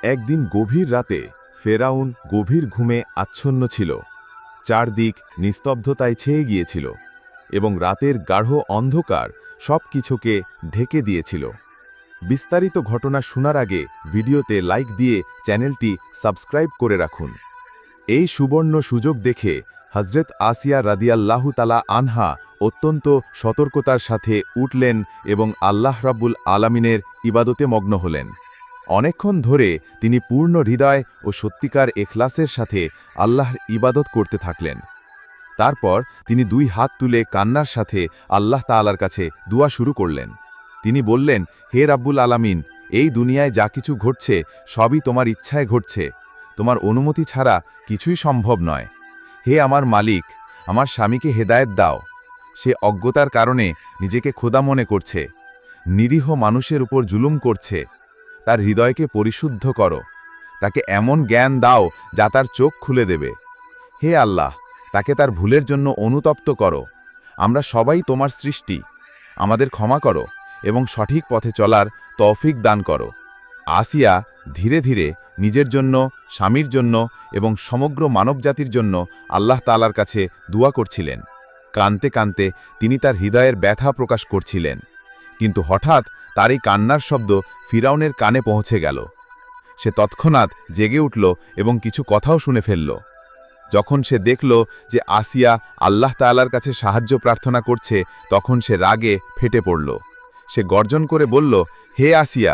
একদিন গভীর রাতে ফেরাউন গভীর ঘুমে আচ্ছন্ন ছিল। চারদিক নিস্তব্ধতায় ছেয়ে গিয়েছিল এবং রাতের গাঢ় অন্ধকার সব কিছুকে ঢেকে দিয়েছিল। বিস্তারিত ঘটনা শোনার আগে ভিডিওতে লাইক দিয়ে চ্যানেলটি সাবস্ক্রাইব করে রাখুন। এই সুবর্ণ সুযোগ দেখে হজরত আসিয়া রাদিয়াল্লাহু তাআলা আনহা অত্যন্ত সতর্কতার সাথে উঠলেন এবং আল্লাহ রাব্বুল আলামিনের ইবাদতে মগ্ন হলেন। অনেকক্ষণ ধরে তিনি পূর্ণ হৃদয় ও সত্যিকার এখলাসের সাথে আল্লাহর ইবাদত করতে থাকলেন। তারপর তিনি দুই হাত তুলে কান্নার সাথে আল্লাহ তাআলার কাছে দোয়া শুরু করলেন। তিনি বললেন, হে রাব্বুল আলামিন, এই দুনিয়ায় যা কিছু ঘটছে সবই তোমার ইচ্ছায় ঘটছে। তোমার অনুমতি ছাড়া কিছুই সম্ভব নয়। হে আমার মালিক, আমার স্বামীকে হেদায়েত দাও। সে অজ্ঞতার কারণে নিজেকে খোদা মনে করছে, নিরীহ মানুষের উপর জুলুম করছে। তার হৃদয়কে পরিশুদ্ধ করো, তাকে এমন জ্ঞান দাও যা তার চোখ খুলে দেবে। হে আল্লাহ, তাকে তার ভুলের জন্য অনুতপ্ত করো। আমরা সবাই তোমার সৃষ্টি, আমাদের ক্ষমা করো এবং সঠিক পথে চলার তৌফিক দান করো। আসিয়া ধীরে ধীরে নিজের জন্য, স্বামীর জন্য এবং সমগ্র মানবজাতির জন্য আল্লাহ তাআলার কাছে দোয়া করছিলেন। কানতে কানতে তিনি তার হৃদয়ের ব্যথা প্রকাশ করছিলেন। কিন্তু হঠাৎ তার এই কান্নার শব্দ ফিরাউনের কানে পৌঁছে গেল। সে তৎক্ষণাৎ জেগে উঠল এবং কিছু কথাও শুনে ফেলল। যখন সে দেখল যে আসিয়া আল্লাহ তাআলার কাছে সাহায্য প্রার্থনা করছে, তখন সে রাগে ফেটে পড়ল। সে গর্জন করে বলল, হে আসিয়া,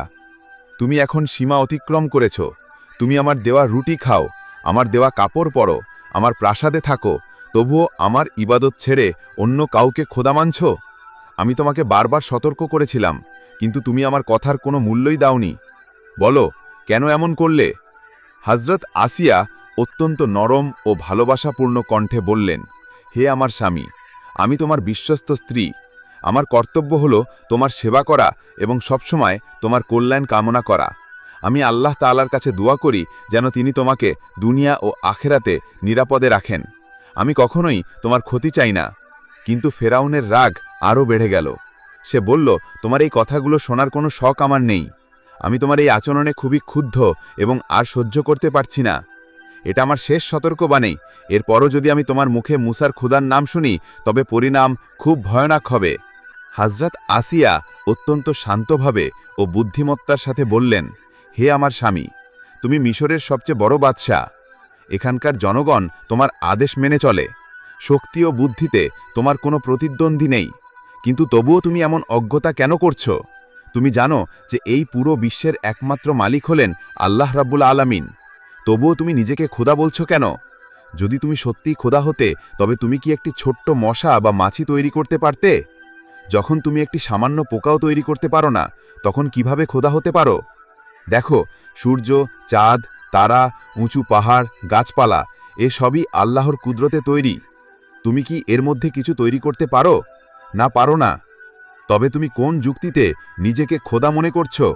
তুমি এখন সীমা অতিক্রম করেছ। তুমি আমার দেওয়া রুটি খাও, আমার দেওয়া কাপড় পরো, আমার প্রাসাদে থাকো, তবুও আমার ইবাদত ছেড়ে অন্য কাউকে খোদা মানছ। আমি তোমাকে বারবার সতর্ক করেছিলাম, কিন্তু তুমি আমার কথার কোনো মূল্যই দাওনি। বলো, কেন এমন করলে? হজরত আসিয়া অত্যন্ত নরম ও ভালোবাসাপূর্ণ কণ্ঠে বললেন, হে আমার স্বামী, আমি তোমার বিশ্বস্ত স্ত্রী। আমার কর্তব্য হলো তোমার সেবা করা এবং সবসময় তোমার কল্যাণ কামনা করা। আমি আল্লাহ তাআলার কাছে দোয়া করি যেন তিনি তোমাকে দুনিয়া ও আখেরাতে নিরাপদে রাখেন। আমি কখনোই তোমার ক্ষতি চাই না। কিন্তু ফেরাউনের রাগ আরও বেড়ে গেল। সে বলল, তোমার এই কথাগুলো শোনার কোনো শখ আমার নেই। আমি তোমার এই আচরণে খুবই ক্ষুব্ধ এবং আর সহ্য করতে পারছি না। এটা আমার শেষ সতর্কবাণী। এরপরও যদি আমি তোমার মুখে মুসার খুদার নাম শুনি, তবে পরিণাম খুব ভয়ানক হবে। হজরত আসিয়া অত্যন্ত শান্তভাবে ও বুদ্ধিমত্তার সাথে বললেন, হে আমার স্বামী, তুমি মিশরের সবচেয়ে বড় বাদশাহ। এখানকার জনগণ তোমার আদেশ মেনে চলে। শক্তি ও বুদ্ধিতে তোমার কোনো প্রতিদ্বন্দ্বী নেই। কিন্তু তবুও তুমি এমন অজ্ঞতা কেন করছো? তুমি জানো যে এই পুরো বিশ্বের একমাত্র মালিক হলেন আল্লাহ রাব্বুল আলামিন। তবুও তুমি নিজেকে খোদা বলছো কেন? যদি তুমি সত্যিই খোদা হতে, তবে তুমি কি একটি ছোট্ট মশা বা মাছি তৈরি করতে পারতে? যখন তুমি একটি সামান্য পোকাও তৈরি করতে পারো না, তখন কিভাবে খোদা হতে পারো? দেখো, সূর্য, চাঁদ, তারা, উঁচু পাহাড়, গাছপালা, এসবই আল্লাহর কুদরতে তৈরি। তুমি কি এর মধ্যে কিছু তৈরি করতে পারো? না, পারো না। তবে তুমি কোন যুক্তিতে নিজেকে খোদা মনে করছো?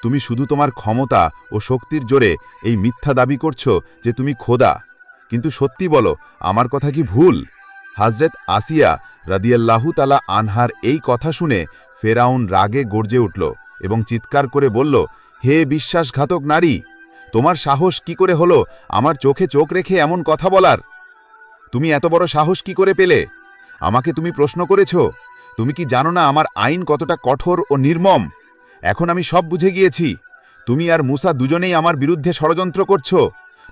তুমি শুধু তোমার ক্ষমতা ও শক্তির জোরে এই মিথ্যা দাবি করছো যে তুমি খোদা। কিন্তু সত্যি বলো, আমার কথা কি ভুল? হজরত আসিয়া রাদিয়াল্লাহু তাআলা আনহার এই কথা শুনে ফেরাউন রাগে গর্জে উঠল এবং চিৎকার করে বলল, হে বিশ্বাসঘাতক নারী, তোমার সাহস কি করে হলো আমার চোখে চোখ রেখে এমন কথা বলার? তুমি এত বড় সাহস কি করে পেলে? আমাকে তুমি প্রশ্ন করেছ? তুমি কি জানো না আমার আইন কতটা কঠোর ও নির্মম? এখন আমি সব বুঝে গিয়েছি। তুমি আর মুসা দুজনেই আমার বিরুদ্ধে ষড়যন্ত্র করছো।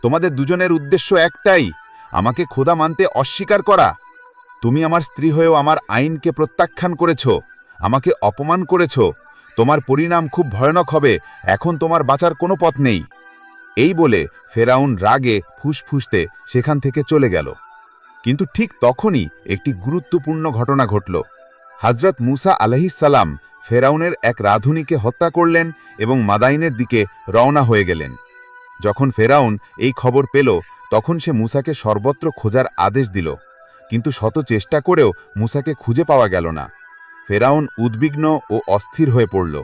তোমাদের দুজনের উদ্দেশ্য একটাই, আমাকে খোদা মানতে অস্বীকার করা। তুমি আমার স্ত্রী হয়েও আমার আইনকে প্রত্যাখ্যান করেছ, আমাকে অপমান করেছ। তোমার পরিণাম খুব ভয়ানক হবে। এখন তোমার বাঁচার কোনো পথ নেই। এই বলে ফেরাউন রাগে ফুসফুসতে সেখান থেকে চলে গেল। কিন্তু ঠিক তখনই একটি গুরুত্বপূর্ণ ঘটনা ঘটল। হজরত মুসা আলাইহিস সালাম ফেরাউনের এক রাধুনীকে হত্যা করলেন এবং মাদাইনের দিকে রওনা হয়ে গেলেন। যখন ফেরাউন এই খবর পেল, তখন সে মুসাকে সর্বত্র খোঁজার আদেশ দিল। কিন্তু শত চেষ্টা করেও মুসাকে খুঁজে পাওয়া গেল না। ফেরাউন উদ্বিগ্ন ও অস্থির হয়ে পড়ল।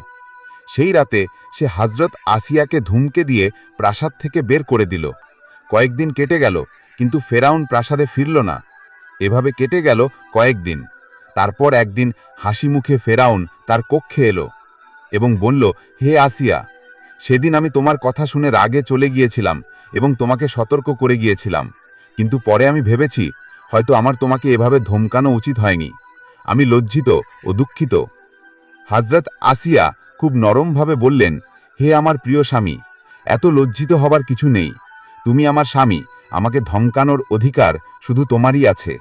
সেই রাতে সে হজরত আসিয়াকে ধুমকে দিয়ে প্রাসাদ থেকে বের করে দিল। কয়েকদিন কেটে গেল, কিন্তু ফেরাউন প্রাসাদে ফিরল না। এভাবে কেটে গেল কয়েকদিন। তারপর একদিন হাসি মুখে ফেরাউন তার কক্ষে এলো এবং বলল, হে আসিয়া। সেদিন আমি তোমার কথা শুনে রাগে চলে গিয়েছিলাম এবং তোমাকে সতর্ক করে গিয়েছিলাম, কিন্তু পরে আমি ভেবেছি হয়তো আমার তোমাকে এভাবে ধমকানো উচিত হয়নি। আমি লজ্জিত ও দুঃখিত। হযরত আসিয়া খুব নরমভাবে বললেন, হে আমার প্রিয় স্বামী, এত লজ্জিত হবার কিছু নেই। তুমি আমার স্বামী, আমাকে ধমকানোর অধিকার শুধু তোমারই আছে।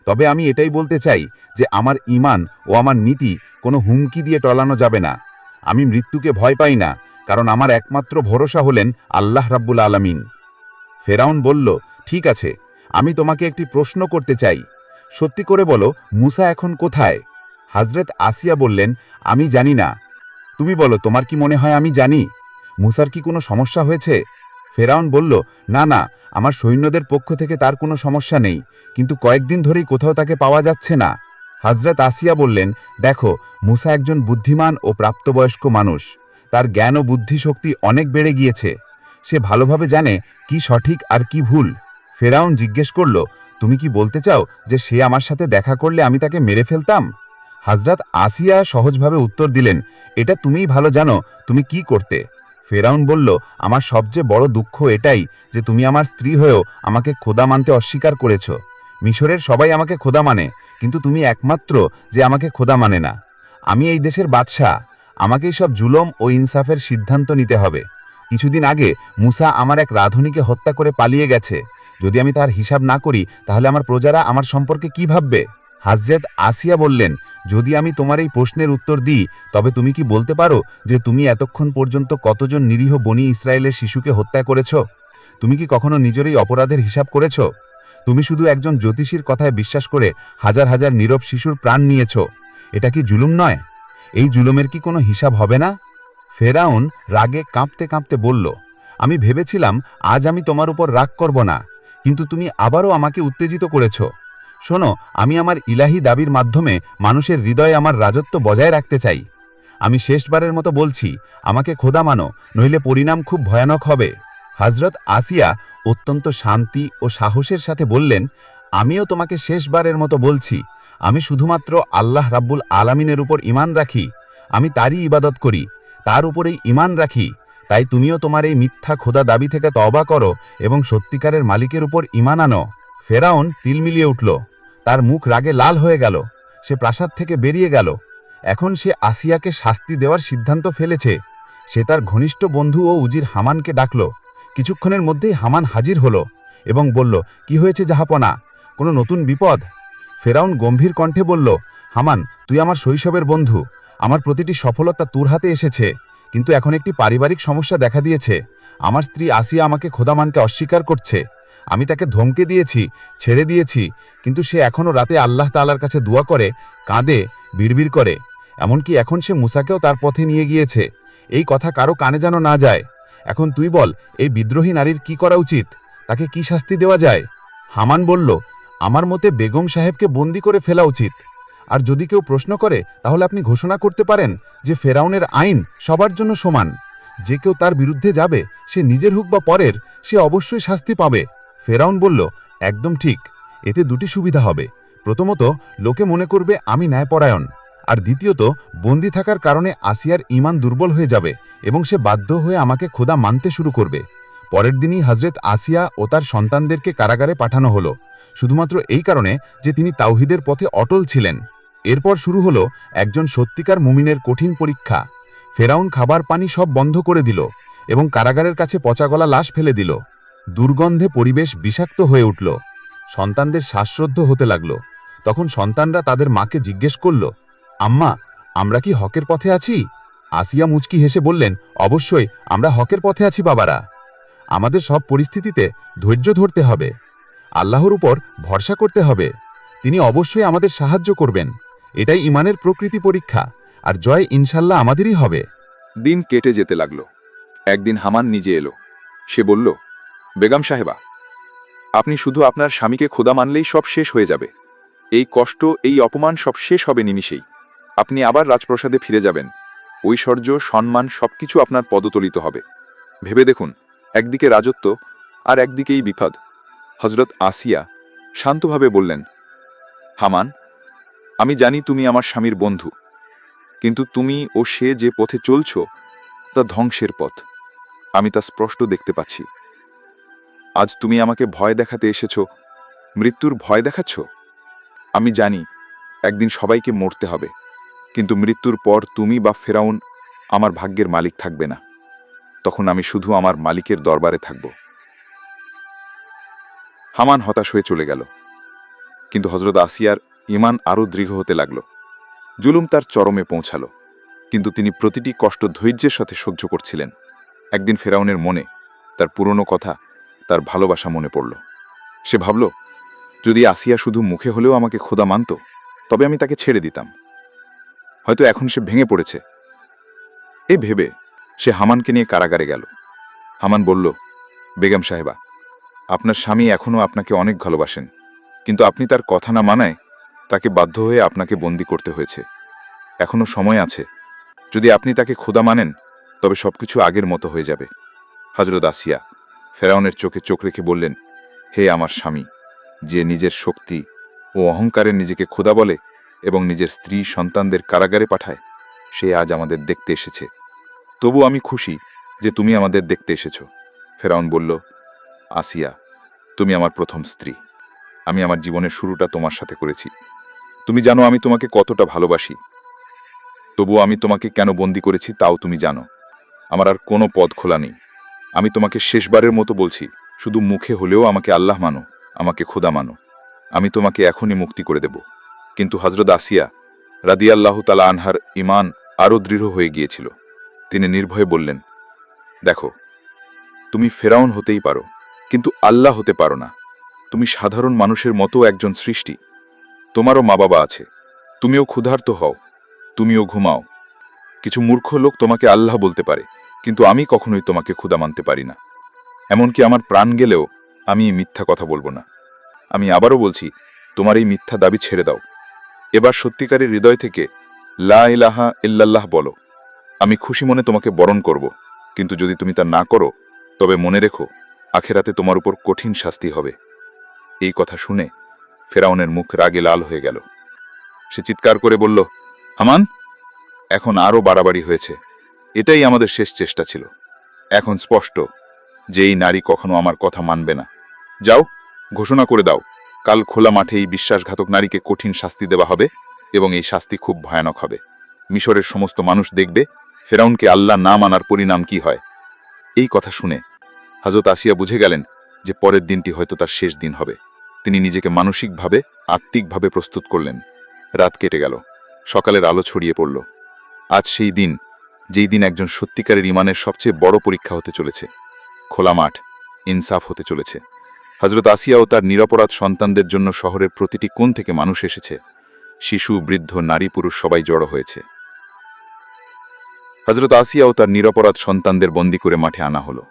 তবে আমি এটাই বলতে চাই যে আমার ঈমান ও আমার নীতি কোনো হুমকি দিয়ে টলানো যাবে না। আমি মৃত্যুকে ভয় পাই না, কারণ আমার একমাত্র ভরসা হলেন আল্লাহ রাব্বুল আলামিন। ফেরাউন বলল, ঠিক আছে, আমি তোমাকে একটি প্রশ্ন করতে চাই। সত্যি করে বলো, মুসা এখন কোথায়? হযরত আসিয়া বললেন, আমি জানি না। তুমি বলো, তোমার কি মনে হয় আমি জানি? মুসার কি কোনো সমস্যা হয়েছে? ফেরাউন বলল, না না, আমার সৈন্যদের পক্ষ থেকে তার কোনো সমস্যা নেই, কিন্তু কয়েকদিন ধরেই কোথাও তাকে পাওয়া যাচ্ছে না। হযরত আসিয়া বললেন, দেখো, মুসা একজন বুদ্ধিমান ও প্রাপ্তবয়স্ক মানুষ। তার জ্ঞান ও বুদ্ধিশক্তি অনেক বেড়ে গিয়েছে। সে ভালোভাবে জানে কি সঠিক আর কি ভুল। ফেরাউন জিজ্ঞেস করল, তুমি কি বলতে চাও যে সে আমার সাথে দেখা করলে আমি তাকে মেরে ফেলতাম? হযরত আসিয়া সহজভাবে উত্তর দিলেন, এটা তুমিই ভালো জানো তুমি কি করতে। ফেরাউন বলল, আমার সবচেয়ে বড় দুঃখ এটাই যে তুমি আমার স্ত্রী হয়েও আমাকে খোদা মানতে অস্বীকার করেছ। মিশরের সবাই আমাকে খোদা মানে, কিন্তু তুমি একমাত্র যে আমাকে খোদা মানে না। আমি এই দেশের বাদশাহ, আমাকেই সব জুলম ও ইনসাফের সিদ্ধান্ত নিতে হবে। কিছুদিন আগে মুসা আমার এক রাধুনীকে হত্যা করে পালিয়ে গেছে। যদি আমি তার হিসাব না করি তাহলে আমার প্রজারা আমার সম্পর্কে কি ভাববে? হযরত আসিয়া বললেন, যদি আমি তোমার এই প্রশ্নের উত্তর দিই, তবে তুমি কি বলতে পারো যে তুমি এতক্ষণ পর্যন্ত কতজন নিরীহ বনি ইসরায়েলের শিশুকে হত্যা করেছ? তুমি কি কখনো নিজের এই অপরাধের হিসাব করেছ? তুমি শুধু একজন জ্যোতিষীর কথায় বিশ্বাস করে হাজার হাজার নীরব শিশুর প্রাণ নিয়েছ। এটা কি জুলুম নয়? এই জুলুমের কি কোনো হিসাব হবে না? ফেরাউন রাগে কাঁপতে কাঁপতে বলল, আমি ভেবেছিলাম আজ আমি তোমার উপর রাগ করব না, কিন্তু তুমি আবারও আমাকে উত্তেজিত করেছ। শোনো, আমি আমার ইলাহি দাবির মাধ্যমে মানুষের হৃদয়ে আমার রাজত্ব বজায় রাখতে চাই। আমি শেষবারের মতো বলছি, আমাকে খোদা মানো, নইলে পরিণাম খুব ভয়ানক হবে। হযরত আসিয়া অত্যন্ত শান্তি ও সাহসের সাথে বললেন, আমিও তোমাকে শেষবারের মতো বলছি, আমি শুধুমাত্র আল্লাহ রাব্বুল আলামিনের উপর ঈমান রাখি। আমি তারই ইবাদত করি, তার উপরেই ঈমান রাখি। তাই তুমিও তোমার এই মিথ্যা খোদা দাবি থেকে তওবা করো এবং সত্যিকারের মালিকের উপর ঈমান আনো। ফেরাউন তিলমিলিয়ে উঠল, তার মুখ রাগে লাল হয়ে গেল। সে প্রাসাদ থেকে বেরিয়ে গেল। এখন সে আসিয়াকে শাস্তি দেওয়ার সিদ্ধান্ত ফেলেছে। সে তার ঘনিষ্ঠ বন্ধু ও উজির হামানকে ডাকল। কিছুক্ষণের মধ্যেই হামান হাজির হলো এবং বলল, কি হয়েছে জাহাপনা? কোনো নতুন বিপদ? ফেরাউন গম্ভীর কণ্ঠে বলল, হামান, তুই আমার শৈশবের বন্ধু। আমার প্রতিটি সফলতা তোর হাতে এসেছে, কিন্তু এখন একটি পারিবারিক সমস্যা দেখা দিয়েছে। আমার স্ত্রী আসিয়া আমাকে খোদা মানতে অস্বীকার করছে। আমি তাকে ধমকে দিয়েছি, ছেড়ে দিয়েছি, কিন্তু সে এখনও রাতে আল্লাহ তাআলার কাছে দোয়া করে, কাঁদে, বিড়বিড় করে। এমনকি এখন সে মুসাকেও তার পথে নিয়ে গিয়েছে। এই কথা কারো কানে যেন না যায়। এখন তুই বল, এই বিদ্রোহী নারীর কি করা উচিত? তাকে কি শাস্তি দেওয়া যায়? হামান বলল, আমার মতে বেগম সাহেবকে বন্দি করে ফেলা উচিত। আর যদি কেউ প্রশ্ন করে, তাহলে আপনি ঘোষণা করতে পারেন যে ফেরাউনের আইন সবার জন্য সমান। যে কেউ তার বিরুদ্ধে যাবে, সে নিজের হোক বা পরের, সে অবশ্যই শাস্তি পাবে। ফেরাউন বলল, একদম ঠিক। এতে দুটি সুবিধা হবে। প্রথমত, লোকে মনে করবে আমি ন্যায়পরায়ণ, আর দ্বিতীয়ত, বন্দি থাকার কারণে আসিয়ার ঈমান দুর্বল হয়ে যাবে এবং সে বাধ্য হয়ে আমাকে খোদা মানতে শুরু করবে। পরের দিনই হযরত আসিয়া ও তার সন্তানদেরকে কারাগারে পাঠানো হলো, শুধুমাত্র এই কারণে যে তিনি তাওহীদের পথে অটল ছিলেন। এরপর শুরু হলো একজন সত্যিকার মুমিনের কঠিন পরীক্ষা। ফেরাউন খাবার পানি সব বন্ধ করে দিল এবং কারাগারের কাছে পচাগলা লাশ ফেলে দিল। দুর্গন্ধে পরিবেশ বিষাক্ত হয়ে উঠল। সন্তানদের শ্বাসরুদ্ধ হতে লাগল। তখন সন্তানরা তাদের মাকে জিজ্ঞেস করল, আম্মা, আমরা কি হকের পথে আছি? আসিয়া মুচকি হেসে বললেন, অবশ্যই আমরা হকের পথে আছি বাবারা। আমাদের সব পরিস্থিতিতে ধৈর্য ধরতে হবে, আল্লাহর উপর ভরসা করতে হবে। তিনি অবশ্যই আমাদের সাহায্য করবেন। এটাই ঈমানের প্রকৃতি পরীক্ষা, আর জয় ইনশাল্লাহ আমাদেরই হবে। দিন কেটে যেতে লাগল। একদিন হামান নিজে এলো। সে বলল, বেগম সাহেবা, আপনি শুধু আপনার স্বামীকে খোদা মানলেই সব শেষ হয়ে যাবে। এই কষ্ট, এই অপমান সব শেষ হবে নিমিষেই। আপনি আবার রাজপ্রাসাদে ফিরে যাবেন। ঐশ্বর্য, সম্মান সবকিছু আপনার পদতলিত হবে। ভেবে দেখুন, একদিকে রাজত্ব আর একদিকেই বিপদ। হযরত আসিয়া শান্তভাবে বললেন, হামান, আমি জানি তুমি আমার স্বামীর বন্ধু, কিন্তু তুমি ও সে যে পথে চলছ তা ধ্বংসের পথ। আমি তা স্পষ্ট দেখতে পাচ্ছি। আজ তুমি আমাকে ভয় দেখাতে এসেছ, মৃত্যুর ভয় দেখাচ্ছ। আমি জানি একদিন সবাইকে মরতে হবে, কিন্তু মৃত্যুর পর তুমি বা ফেরাউন আমার ভাগ্যের মালিক থাকবে না। তখন আমি শুধু আমার মালিকের দরবারে থাকব। হামান হতাশ হয়ে চলে গেল, কিন্তু হযরত আসিয়ার ঈমান আরও দৃঢ় হতে লাগল। জুলুম তার চরমে পৌঁছালো, কিন্তু তিনি প্রতিটি কষ্ট ধৈর্যের সাথে সহ্য করছিলেন। একদিন ফেরাউনের মনে তার পুরনো কথা, তার ভালোবাসা মনে পড়ল। সে ভাবল, যদি আসিয়া শুধু মুখে হলেও আমাকে খোদা মানত, তবে আমি তাকে ছেড়ে দিতাম। হয়তো এখন সে ভেঙে পড়েছে। এই ভেবে সে হামানকে নিয়ে কারাগারে গেল। হামান বলল, বেগম সাহেবা, আপনার স্বামী এখনও আপনাকে অনেক ভালোবাসেন, কিন্তু আপনি তার কথা না মানায় তাকে বাধ্য হয়ে আপনাকে বন্দী করতে হয়েছে। এখনও সময় আছে। যদি আপনি তাকে খোদা মানেন, তবে সবকিছু আগের মতো হয়ে যাবে। হযরত আসিয়া ফেরাউনের চোখে চোখ রেখে বললেন, হে আমার স্বামী, যে নিজের শক্তি ও অহংকারে নিজেকে খোদা বলে এবং নিজের স্ত্রী সন্তানদের কারাগারে পাঠায়, সে আজ আমাদের দেখতে এসেছে। তবু আমি খুশি যে তুমি আমাদের দেখতে এসেছ। ফেরাউন বলল, আসিয়া, তুমি আমার প্রথম স্ত্রী। আমি আমার জীবনের শুরুটা তোমার সাথে করেছি। তুমি জানো আমি তোমাকে কতটা ভালোবাসি। তবুও আমি তোমাকে কেন বন্দী করেছি তাও তুমি জানো। আমার আর কোনো পথ খোলা নেই। আমি তোমাকে শেষবারের মতো বলছি, শুধু মুখে হলেও আমাকে আল্লাহ মানো, আমাকে খোদা মানো। আমি তোমাকে এখনই মুক্তি করে দেব। কিন্তু হযরত আসিয়া রাদিয়াল্লাহু তাআলা আনহার ঈমান আরও দৃঢ় হয়ে গিয়েছিল। তিনি নির্ভয়ে বললেন, দেখো, তুমি ফেরাউন হতেই পারো, কিন্তু আল্লাহ হতে পারো না। তুমি সাধারণ মানুষের মতো একজন সৃষ্টি। তোমারও মা বাবা আছে। তুমিও ক্ষুধার্ত হও, তুমিও ঘুমাও। কিছু মূর্খ লোক তোমাকে আল্লাহ বলতে পারে, কিন্তু আমি কখনোই তোমাকে খোদা মানতে পারি না। এমনকি আমার প্রাণ গেলেও আমি এই মিথ্যা কথা বলবো না। আমি আবারও বলছি, তোমার এই মিথ্যা দাবি ছেড়ে দাও। এবার সত্যিকারের হৃদয় থেকে লা ইলাহা ইল্লাল্লাহ বলো। আমি খুশি মনে তোমাকে বরণ করব, কিন্তু যদি তুমি তা না করো, তবে মনে রেখো, আখেরাতে তোমার উপর কঠিন শাস্তি হবে। এই কথা শুনে ফেরাউনের মুখ রাগে লাল হয়ে গেল। সে চিৎকার করে বলল, হামান, এখন আরও বাড়াবাড়ি হয়েছে। এটাই আমাদের শেষ চেষ্টা ছিল। এখন স্পষ্ট যে এই নারী কখনো আমার কথা মানবে না। যাও, ঘোষণা করে দাও, কাল খোলা মাঠে এই বিশ্বাসঘাতক নারীকে কঠিন শাস্তি দেওয়া হবে, এবং এই শাস্তি খুব ভয়ানক হবে। মিশরের সমস্ত মানুষ দেখবে ফেরাউনকে আল্লাহ না মানার পরিণাম কি হয়। এই কথা শুনে হযরত আসিয়া বুঝে গেলেন যে পরের দিনটি হয়তো তার শেষ দিন হবে। তিনি নিজেকে মানসিকভাবে, আত্মিকভাবে প্রস্তুত করলেন। রাত কেটে গেল, সকালের আলো ছড়িয়ে পড়ল। আজ সেই দিন, যেই দিন একজন সত্যিকারের ঈমানের সবচেয়ে বড় পরীক্ষা হতে চলেছে। খোলা মাঠ, ইনসাফ হতে চলেছে। হযরত আসিয়া ও তার নিরপরাধ সন্তানদের জন্য শহরের প্রতিটি কোণ থেকে মানুষ এসেছে। শিশু, বৃদ্ধ, নারী, পুরুষ সবাই জড়ো হয়েছে। হযরত আসিয়া ও তার নিরপরাধ সন্তানদের বন্দী করে মাঠে আনা হলো।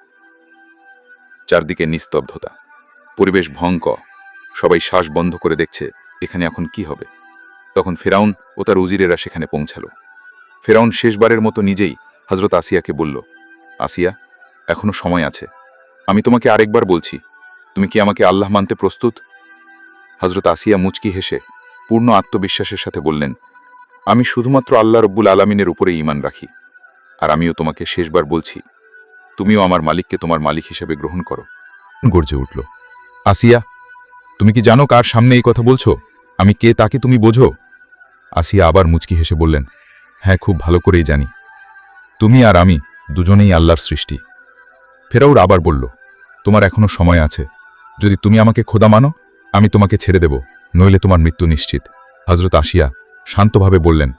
চারদিকে নিস্তব্ধতা, পরিবেশ ভয়ঙ্কর। সবাই শ্বাস বন্ধ করে দেখছে এখানে এখন কি হবে। তখন ফেরাউন ও তার উজিরেরা সেখানে পৌঁছালো। ফেরাউন শেষবারের মতো নিজেই হযরত আসিয়াকে বলল, আসিয়া, এখনো সময় আছে। আমি তোমাকে আরেকবার বলছি, তুমি কি আমাকে আল্লাহ মানতে প্রস্তুত? হযরত আসিয়া মুচকি হেসে পূর্ণ আত্মবিশ্বাসের সাথে বললেন, আমি শুধুমাত্র আল্লাহ রব্বুল আলামিনের উপরে ঈমান রাখি। আর আমিও তোমাকে শেষবার বলছি, তুমিও আমার মালিককে তোমার মালিক হিসেবে গ্রহণ করো। গর্জে উঠল, আসিয়া, তুমি কি জানো কার সামনে এই কথা বলছো? আমি কে তাকে তুমি বোঝো? আসিয়া আবার মুচকি হেসে বললেন, হ্যাঁ, খুব ভালো করেই জানি। তুমি আর আমি দুজনেই আল্লাহর সৃষ্টি। ফেরাউন আবার বলল, তোমার এখনো সময় আছে। যদি তুমি আমাকে খোদা মানো, আমি তোমাকে ছেড়ে দেব, নইলে তোমার মৃত্যু নিশ্চিত। হযরত আসিয়া শান্তভাবে বললেন,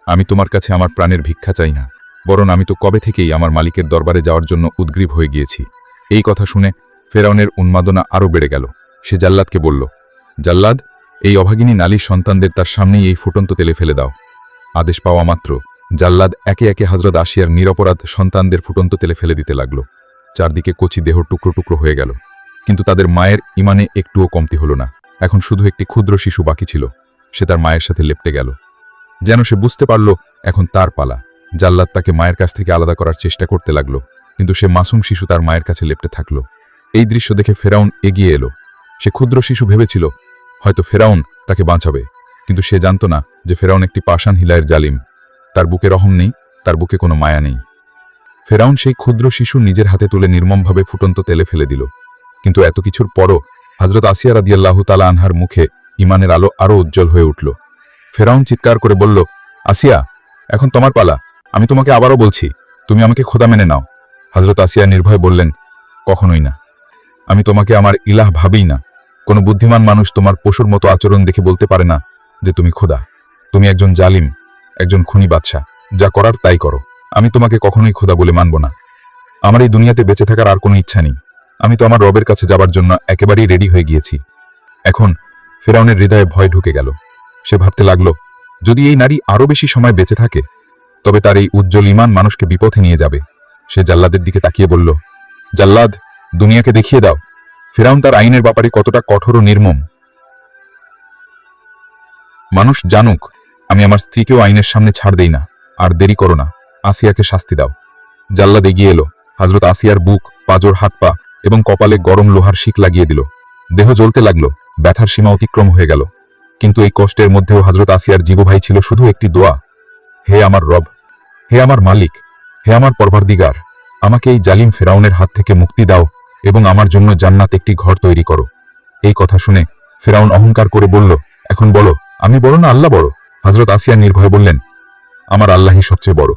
আমি তোমার কাছে আমার প্রাণের ভিক্ষা চাই না, বরং আমি তো কবে থেকেই আমার মালিকের দরবারে যাওয়ার জন্য উদ্গ্রীব হয়ে গিয়েছি। এই কথা শুনে ফেরাউনের উন্মাদনা আরও বেড়ে গেল। সে জাল্লাদকে বলল, জাল্লাদ, এই অভাগিনী নালীর সন্তানদের তার সামনেই এই ফুটন্ত তেলে ফেলে দাও। আদেশ পাওয়া মাত্র জাল্লাদ একে একে হযরত আসিয়ার নিরপরাধ সন্তানদের ফুটন্ত তেলে ফেলে দিতে লাগল। চারদিকে কচি দেহ টুকরো টুকরো হয়ে গেল, কিন্তু তাদের মায়ের ঈমানে একটুও কমতি হল না। এখন শুধু একটি ক্ষুদ্র শিশু বাকি ছিল। সে তার মায়ের সাথে লেপ্টে গেল, যেন সে বুঝতে পারল এখন তার পালা। জাল্লাদ তাকে মায়ের কাছ থেকে আলাদা করার চেষ্টা করতে লাগল, কিন্তু সে মাসুম শিশু তার মায়ের কাছে লেপ্টে থাকল। এই দৃশ্য দেখে ফেরাউন এগিয়ে এলো। সে ক্ষুদ্র শিশু ভেবেছিল হয়তো ফেরাউন তাকে বাঁচাবে, কিন্তু সে জানত না যে ফেরাউন একটি পাষাণ হিলায়ের জালিম। তার বুকে রহম নেই, তার বুকে কোনো মায়া নেই। ফেরাউন সেই ক্ষুদ্র শিশু নিজের হাতে তুলে নির্মমভাবে ফুটন্ত তেলে ফেলে দিল। কিন্তু এত কিছুর পরও হযরত আসিয়া রাদিয়াল্লাহু তাআলা আনহার মুখে ঈমানের আলো আরও উজ্জ্বল হয়ে উঠল। ফেরাউন চিৎকার করে বলল, আসিয়া, এখন তোমার পালা। আমি তোমাকে আবারও বলছি, তুমি আমাকে খোদা মেনে নাও। হযরত আসিয়া নির্ভয়ে বললেন, কখনোই না। আমি তোমাকে আমার ইলাহ ভাবিই না। কোনো বুদ্ধিমান মানুষ তোমার পশুর মতো আচরণ দেখে বলতে পারে না যে তুমি খোদা। তুমি একজন জালিম, একজন খুনি বাদশা। যা করার তাই করো। আমি তোমাকে কখনোই খোদা বলে মানব না। আমার এই দুনিয়াতে বেঁচে থাকার আর কোনো ইচ্ছা নেই। আমি তো আমার রবের কাছে যাবার জন্য একেবারেই রেডি হয়ে গিয়েছি। এখন ফেরাউনের হৃদয়ে ভয় ঢুকে গেল। সে ভাবতে লাগল, যদি এই নারী আরও বেশি সময় বেঁচে থাকে তবে তার এই উজ্জ্বল ঈমান মানুষকে বিপথে নিয়ে যাবে। সে জাল্লাদের দিকে তাকিয়ে বলল, জাল্লাদ, দুনিয়াকে দেখিয়ে দাও ফেরাউন তার আইনের ব্যাপারে কতটা কঠোর ও নির্মম। মানুষ জানুক আমি আমার স্ত্রীকেও আইনের সামনে ছাড় দেই না। আর দেরি করো না, আসিয়াকে শাস্তি দাও। জাল্লাদ এগিয়ে এলো। হযরত আসিয়ার বুক, পাজর, হাত পা এবং কপালে গরম লোহার শিক লাগিয়ে দিল। দেহ জ্বলতে লাগলো, ব্যথার সীমা অতিক্রম হয়ে গেল। কিন্তু এই কষ্টের মধ্যেও হযরত আসিয়ার জীবভাই ছিল শুধু একটি দোয়া, হে আমার রব, হে আমার মালিক, হে আমার পরওয়ারদিগার, আমাকে এই জালিম ফেরাউনের হাত থেকে মুক্তি দাও এবং আমার জন্য জান্নাত একটি ঘর তৈরি করো। এই কথা শুনে ফেরাউন অহংকার করে বলল, এখন বলো, আমি বড় না আল্লাহ বড়? হযরত আসিয়া নির্ভয়ে বললেন, আমার আল্লাহই সবচেয়ে বড়।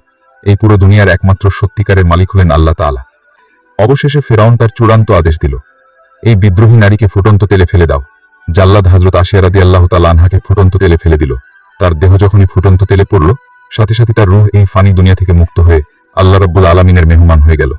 এই পুরো দুনিয়ার একমাত্র সত্যিকারের মালিক হলেন আল্লাহ তাআলা। অবশেষে ফেরাউন তার চূড়ান্ত আদেশ দিল, এই বিদ্রোহী নারীকে ফুটন্ত তেলে ফেলে দাও। জাল্লাদ হযরত আসিয়া রাদিয়াল্লাহু তাআলা আনহাকে ফুটন্ত তেলে ফেলে দিল। তার দেহ যখনই ফুটন্ত তেলে পড়ল, সাথে সাথে তার রূহ এই ফানি দুনিয়া থেকে মুক্ত হয়ে আল্লাহ রাব্বুল আলামিনের মেহমান হয়ে গেল।